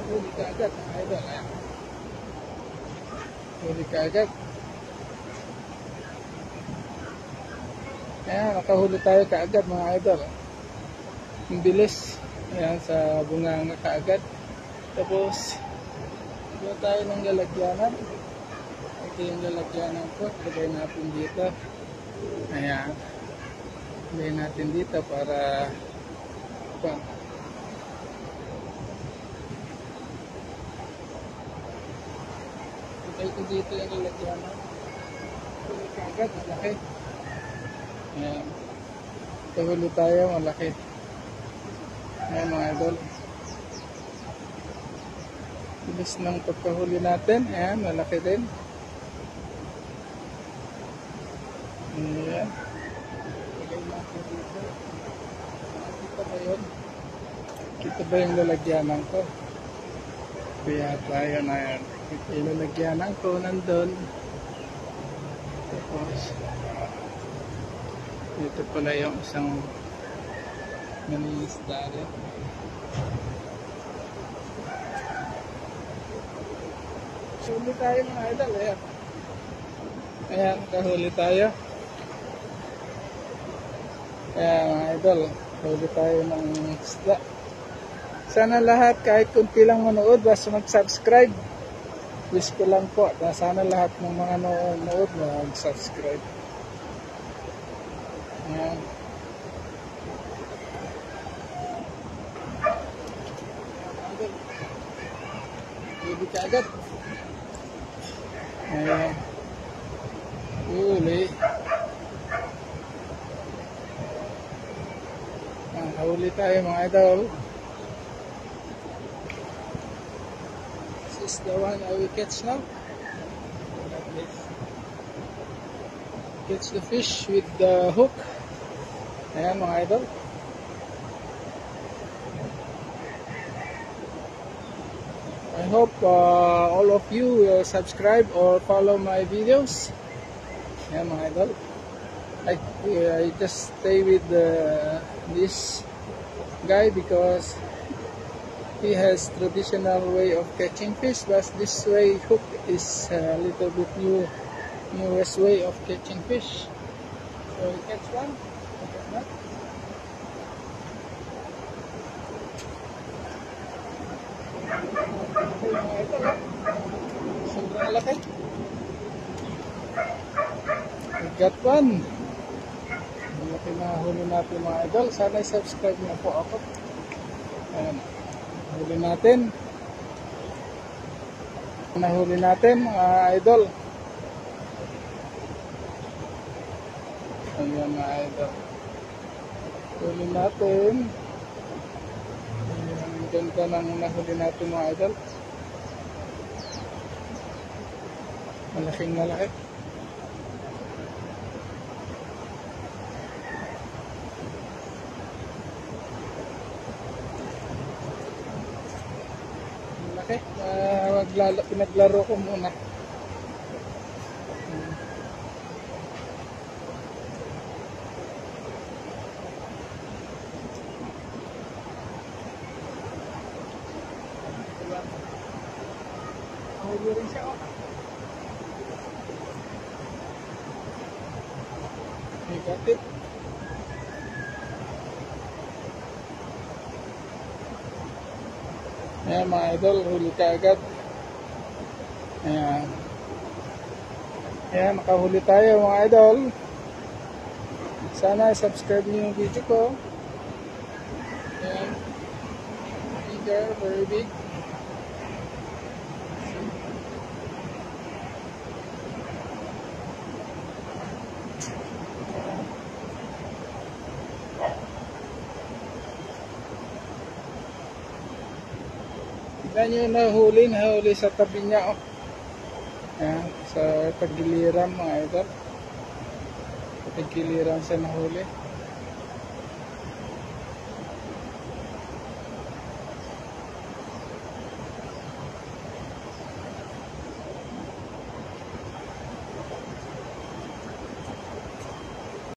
Huli ka agad mga idol. Ayan. Huli ka agad. Ayan, nakahuli tayo kaagad mga idol. Ang bilis. Ayan, sa bunganga kaagad. Tapos, doon tayo ng lalagyanan. Ito yung lalagyanan ko. Lagay natin dito. Ayan. Lagay natin dito para lagay ko dito yung lalagyanan. Huli ka agad, malaki. Ayan. Pahuli tayo, malaki. Ayan mga idol. Bilis ng pagkahuli natin. Ayan, malaki din. Ayan. Lagay natin dito. Kita ba yun? Kita ba yung lalagyanan ko? Kaya tayo na yan. Kita yung lalagyanan ko nandun. Tapos ito pala yung isang manilista rin. Huli tayo mga idol. Ayan. Ayan, kahuli tayo. Ayan mga idol. Huli tayo ng isda. Sana lahat kahit kunti lang manood basta mag-subscribe. Wish ko lang po na sana lahat ng mga nanonood mag-subscribe. Ayan. Huli ka agad. Ayan. Huli. Huli tayo mga idol. This is the one I will catch now. Catch the fish with the hook. Ayan mga idol. I hope all of you will subscribe or follow my videos. Ayan mga idol. I just stay with this guy because he has traditional way of catching fish, but this way hook is a little bit newest way of catching fish. So we catch one. Sobrang laki. We got one. Malaki na huli natin mga idol. Sana i-subscribe na po ako. Ayan. Huli natin. Nahuli natin mga idol. Ayan mga idol. Huli natin. Ayan, ang ganda ng nahuli natin mga idol. Malaking malaki. Okay, pinaglaro ko muna. Huli rin siya. I got it. Ayan mga idol, huli ka agad. Ayan. Ayan, makahuli tayo mga idol. Sana subscribe niyo yung video ko. Ayan. Bigger, very big. Tignan nyo nahuli sa tabi niya. Oh. Ayan, sa tagiliran mga idol. Sa tagiliran sa nahuli.